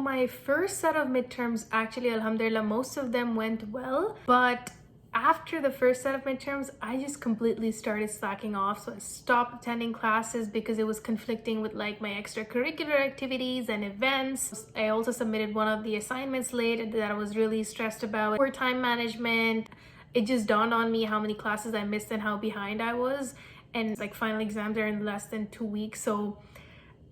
my first set of midterms, actually, alhamdulillah, most of them went well, but after the first set of midterms, I just completely started slacking off. So I stopped attending classes because it was conflicting with like my extracurricular activities and events. I also submitted one of the assignments late that I was really stressed about. For time management, it just dawned on me how many classes I missed and how behind I was. And like final exams are in less than 2 weeks. So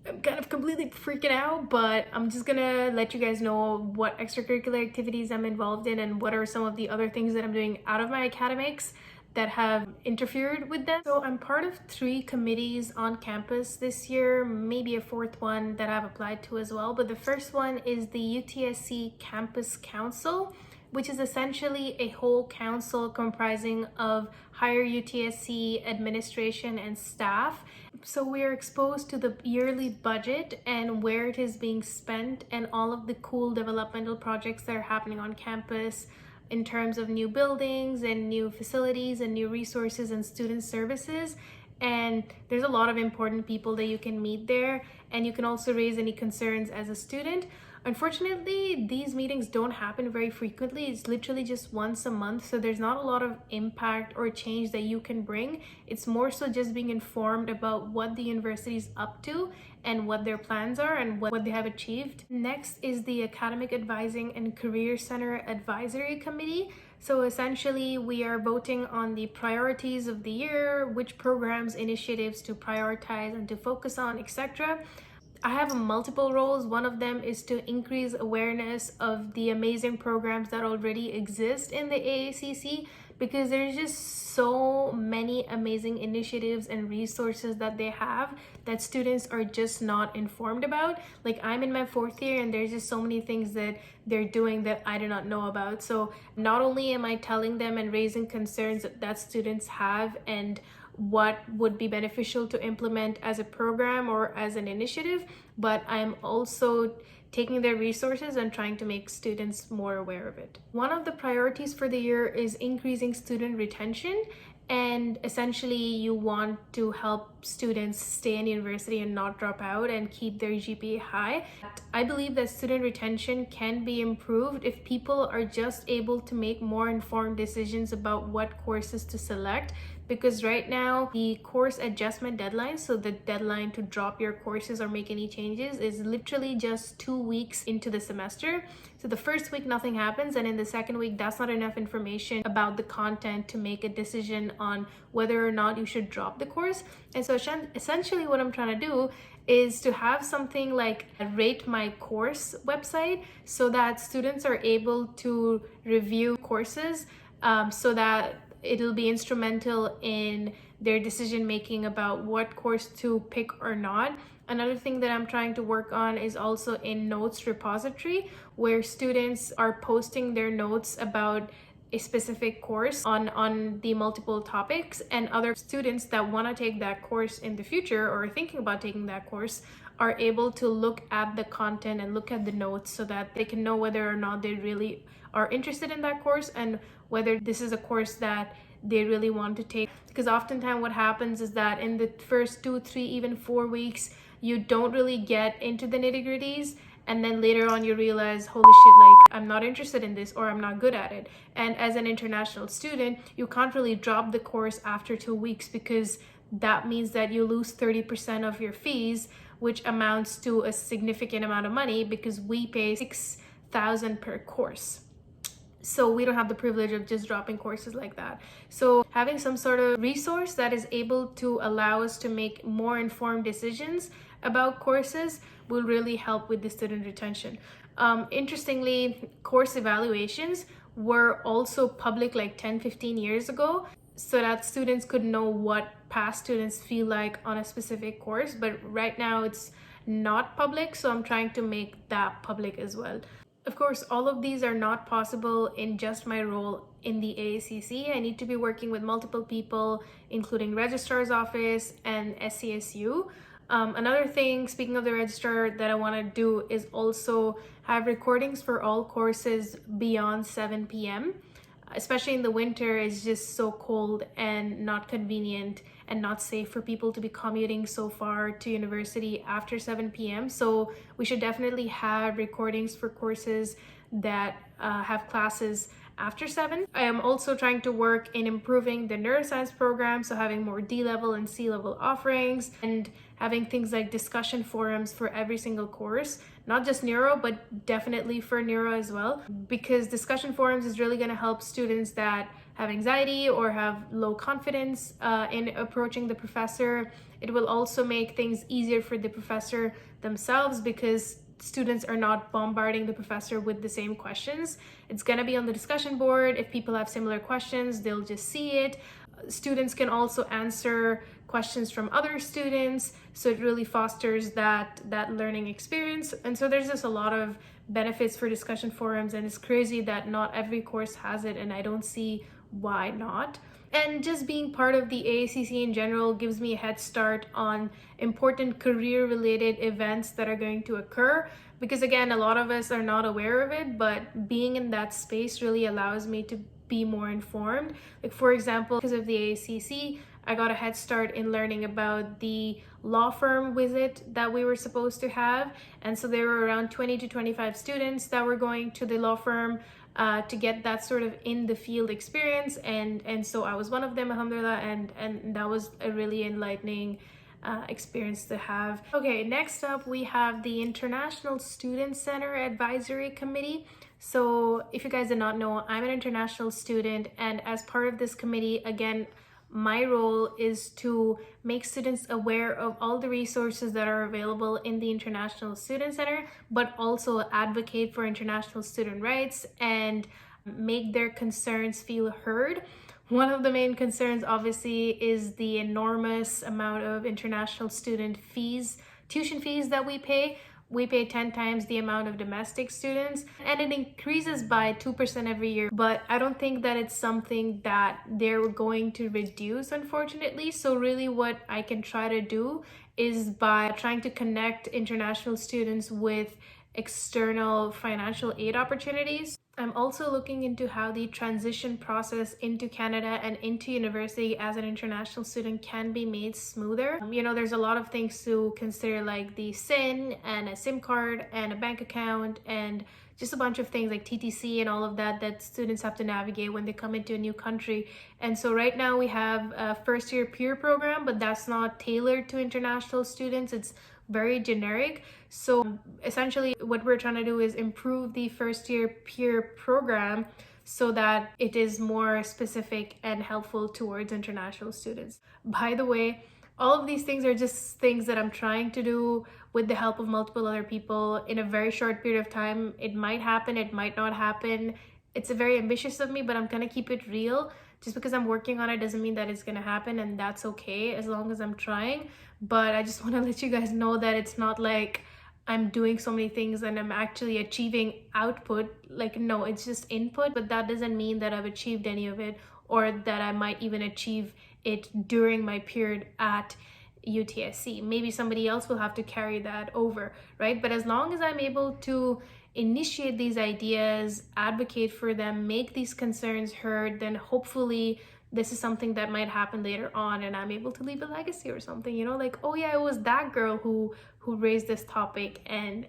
I'm kind of completely freaking out, but I'm just gonna let you guys know what extracurricular activities I'm involved in and what are some of the other things that I'm doing out of my academics that have interfered with them. So I'm part of 3 committees on campus this year, maybe a 4th one that I've applied to as well. But the first one is the UTSC Campus Council, which is essentially a whole council comprising of higher UTSC administration and staff. So we are exposed to the yearly budget and where it is being spent and all of the cool developmental projects that are happening on campus in terms of new buildings and new facilities and new resources and student services. And there's a lot of important people that you can meet there, and you can also raise any concerns as a student. Unfortunately, these meetings don't happen very frequently. It's literally just once a month, so there's not a lot of impact or change that you can bring. It's more so just being informed about what the university is up to and what their plans are and what they have achieved. Next is the Academic Advising and Career Center Advisory Committee. So essentially, we are voting on the priorities of the year, which programs, initiatives to prioritize and to focus on, etc. I have multiple roles. One of them is to increase awareness of the amazing programs that already exist in the AA&CC, because there's just so many amazing initiatives and resources that they have that students are just not informed about. Like, I'm in my 4th year and there's just so many things that they're doing that I do not know about. So not only am I telling them and raising concerns that students have and what would be beneficial to implement as a program or as an initiative, but I'm also taking their resources and trying to make students more aware of it. One of the priorities for the year is increasing student retention, and essentially you want to help students stay in university and not drop out and keep their GPA high. I believe that student retention can be improved if people are just able to make more informed decisions about what courses to select, because right now the course adjustment deadline, so the deadline to drop your courses or make any changes, is literally just 2 weeks into the semester. So the first week nothing happens, and in the second week that's not enough information about the content to make a decision on whether or not you should drop the course. And so essentially what I'm trying to do is to have something like a Rate My Course website, so that students are able to review courses, so that it'll be instrumental in their decision making about what course to pick or not. Another thing that I'm trying to work on is also a notes repository, where students are posting their notes about a specific course on the multiple topics, and other students that want to take that course in the future or are thinking about taking that course are able to look at the content and look at the notes, so that they can know whether or not they really are interested in that course and whether this is a course that they really want to take. Because oftentimes what happens is that in the first 2, 3, even 4 weeks, you don't really get into the nitty-gritties, and then later on you realize, holy shit, like, I'm not interested in this, or I'm not good at it. And as an international student, you can't really drop the course after 2 weeks, because that means that you lose 30% of your fees, which amounts to a significant amount of money, because we pay $6,000 per course. So we don't have the privilege of just dropping courses like that. So having some sort of resource that is able to allow us to make more informed decisions about courses will really help with the student retention. Interestingly, course evaluations were also public like 10-15 years ago, so that students could know what past students feel like on a specific course. But right now it's not public, so I'm trying to make that public as well. Of course, all of these are not possible in just my role in the AA&CC. I need to be working with multiple people, including Registrar's Office and SCSU. Another thing, speaking of the registrar, that I want to do is also have recordings for all courses beyond 7 p.m. especially in the winter, it's just so cold and not convenient and not safe for people to be commuting so far to university after 7 p.m. So we should definitely have recordings for courses that have classes after 7. I am also trying to work in improving the neuroscience program, so having more D-level and C-level offerings and having things like discussion forums for every single course, not just neuro, but definitely for neuro as well, because discussion forums is really going to help students that have anxiety or have low confidence in approaching the professor. It will also make things easier for the professor themselves because students are not bombarding the professor with the same questions. It's going to be on the discussion board. If people have similar questions, they'll just see it. Students can also answer questions from other students, so it really fosters that learning experience. And so there's just a lot of benefits for discussion forums, and it's crazy that not every course has it, and I don't see why not. And just being part of the AA&CC in general gives me a head start on important career-related events that are going to occur. Because again, a lot of us are not aware of it, but being in that space really allows me to be more informed. Like for example, because of the AA&CC, I got a head start in learning about the law firm visit that we were supposed to have. And so there were around 20 to 25 students that were going to the law firm to get that sort of in the field experience, and so I was one of them, alhamdulillah, and that was a really enlightening experience to have. Okay, next up we have the International Student Center Advisory Committee. So if you guys did not know, I'm an international student, and as part of this committee, again, my role is to make students aware of all the resources that are available in the International Student Center, but also advocate for international student rights and make their concerns feel heard. One of the main concerns, obviously, is the enormous amount of international student fees, tuition fees that we pay. We pay 10 times the amount of domestic students, and it increases by 2% every year. But I don't think that it's something that they're going to reduce, unfortunately. So really what I can try to do is by trying to connect international students with external financial aid opportunities. I'm also looking into how the transition process into Canada and into university as an international student can be made smoother. There's a lot of things to consider, like the SIN and a SIM card and a bank account and just a bunch of things like TTC and all of that students have to navigate when they come into a new country. And so right now we have a first year peer program, but that's not tailored to international students. It's very generic. So essentially what we're trying to do is improve the first year peer program so that it is more specific and helpful towards international students. By the way, all of these things are just things that I'm trying to do with the help of multiple other people in a very short period of time. It might happen, it might not happen. It's very ambitious of me, but I'm gonna keep it real. Just because I'm working on it doesn't mean that it's gonna happen, and that's okay as long as I'm trying. But I just want to let you guys know that it's not like I'm doing so many things and I'm actually achieving output. Like, no, it's just input, but that doesn't mean that I've achieved any of it or that I might even achieve it during my period at UTSC. Maybe somebody else will have to carry that over, right? But as long as I'm able to initiate these ideas, advocate for them, make these concerns heard, then hopefully this is something that might happen later on and I'm able to leave a legacy or something, like, oh yeah, it was that girl who raised this topic and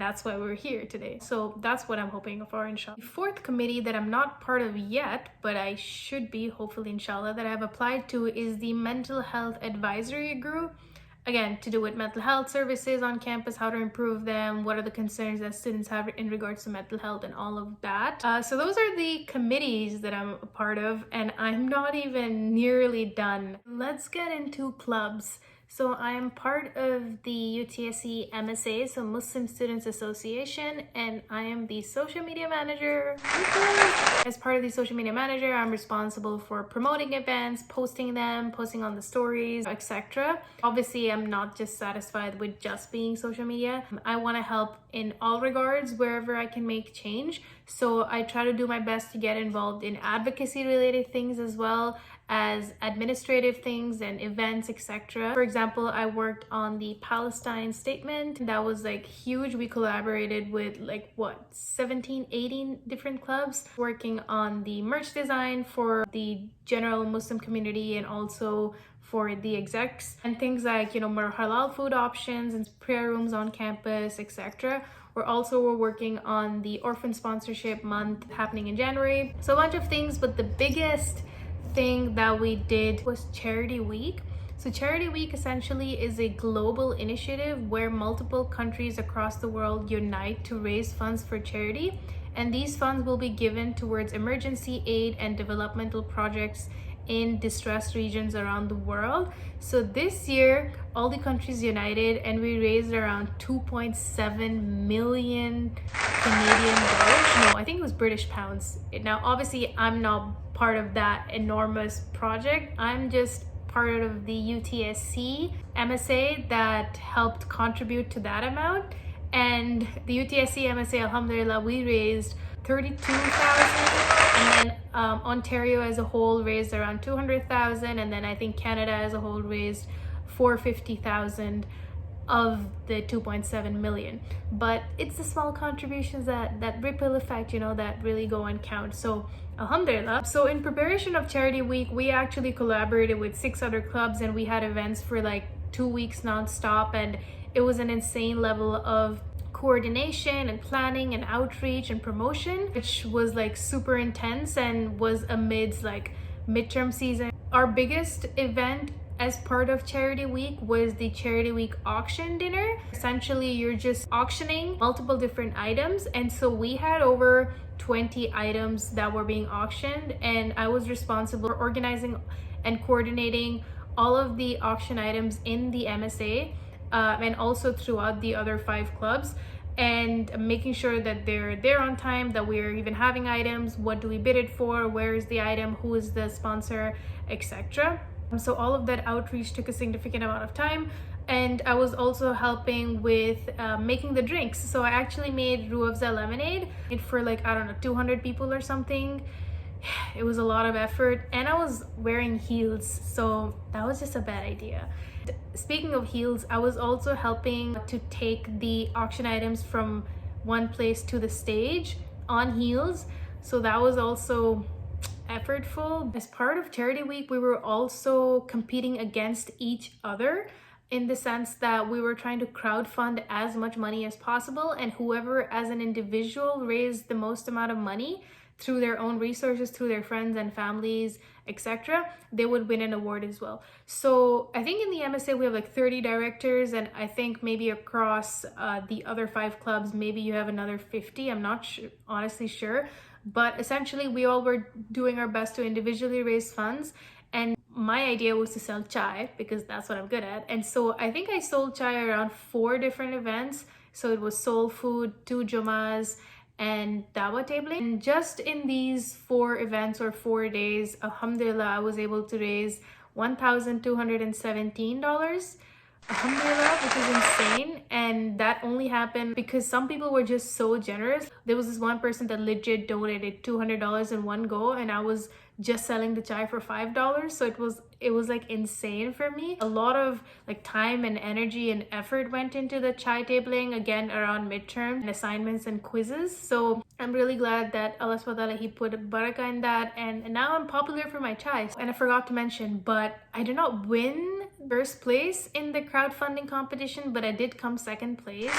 that's why we're here today. So that's what I'm hoping for, inshallah. The fourth committee that I'm not part of yet, but I should be, hopefully, inshallah, that I've applied to is the Mental Health Advisory Group. Again, to do with mental health services on campus, how to improve them, what are the concerns that students have in regards to mental health and all of that. So those are the committees that I'm a part of, and I'm not even nearly done. Let's get into clubs. So I am part of the UTSC MSA, so Muslim Students Association, and I am the social media manager. As part of the social media manager, I'm responsible for promoting events, posting them, posting on the stories, etc. Obviously, I'm not just satisfied with just being social media. I want to help in all regards wherever I can make change. So I try to do my best to get involved in advocacy related things as well as administrative things and events, etc. For example, I worked on the Palestine statement. That was like huge. We collaborated with like what, 17, 18 different clubs, working on the merch design for the general Muslim community and also for the execs, and things like, you know, more halal food options and prayer rooms on campus, etc. We're working on the orphan sponsorship month happening in January. So a bunch of things, but the biggest thing that we did was Charity Week. So Charity Week essentially is a global initiative where multiple countries across the world unite to raise funds for charity, and these funds will be given towards emergency aid and developmental projects in distressed regions around the world. So this year all the countries united and we raised around 2.7 million Canadian dollars. No, I think it was British pounds. Now obviously I'm not part of that enormous project. I'm just part of the UTSC MSA that helped contribute to that amount. And the UTSC MSA, alhamdulillah, we raised 32,000, and then Ontario as a whole raised around 200,000, and then I think Canada as a whole raised 450,000 of the 2.7 million. But it's the small contributions that ripple effect, you know, that really go and count. So alhamdulillah. So in preparation of Charity Week, we actually collaborated with 6 other clubs and we had events for like 2 weeks non-stop, and it was an insane level of coordination and planning and outreach and promotion, which was like super intense and was amidst like midterm season. Our biggest event as part of Charity Week was the Charity Week auction dinner. Essentially, you're just auctioning multiple different items, and so we had over 20 items that were being auctioned, and I was responsible for organizing and coordinating all of the auction items in the MSA and also throughout the other 5 clubs, and making sure that they're there on time, that we're even having items, what do we bid it for, where is the item, who is the sponsor, etc. So all of that outreach took a significant amount of time, and I was also helping with making the drinks. So I actually made Ruafza lemonade for like, I don't know, 200 people or something. It was a lot of effort, and I was wearing heels, so that was just a bad idea. Speaking of heels, I was also helping to take the auction items from one place to the stage on heels, so that was also effortful. As part of Charity Week, we were also competing against each other, in the sense that we were trying to crowdfund as much money as possible, and whoever as an individual raised the most amount of money through their own resources, through their friends and families, etc., they would win an award as well. So I think in the MSA we have like 30 directors, and I think maybe across the other 5 clubs maybe you have another 50. I'm not honestly sure, but essentially we all were doing our best to individually raise funds, and my idea was to sell chai because that's what I'm good at. And so I think I sold chai around 4 different events. So it was soul food, 2 jumas, and dawa tabling. And just in these 4 events or 4 days, alhamdulillah, I was able to raise $1,217, alhamdulillah, which is insane. And that only happened because some people were just so generous. There was this one person that legit donated $200 in one go, and I was just selling the chai for $5. So it was like insane for me. A lot of like time and energy and effort went into the chai tabling, again around midterm and assignments and quizzes. So I'm really glad that Allah subhanahu wa ta'ala, he put barakah in that, and now I'm popular for my chai. And I forgot to mention, but I did not win first place in the crowdfunding competition, but I did come second place,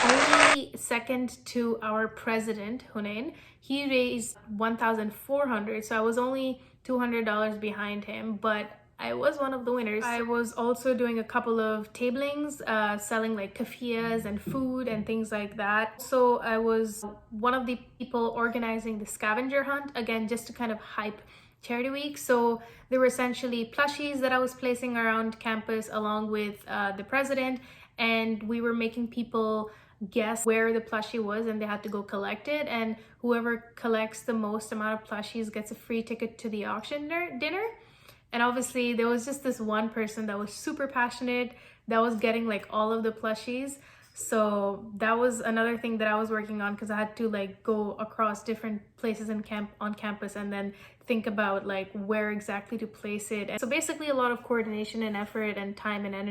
only second to our president Hunain. He raised 1,400, so I was only $200 behind him, but I was one of the winners. I was also doing a couple of tablings, selling like kafiyas and food and things like that. So I was one of the people organizing the Scavenger Hunt, again, just to kind of hype Charity Week. So there were essentially plushies that I was placing around campus along with the president, and we were making people guess where the plushie was, and they had to go collect it, and whoever collects the most amount of plushies gets a free ticket to the auction dinner. And obviously there was just this one person that was super passionate that was getting like all of the plushies. So that was another thing that I was working on, because I had to like go across different places on campus and then think about like where exactly to place it. And so basically a lot of coordination and effort and time and energy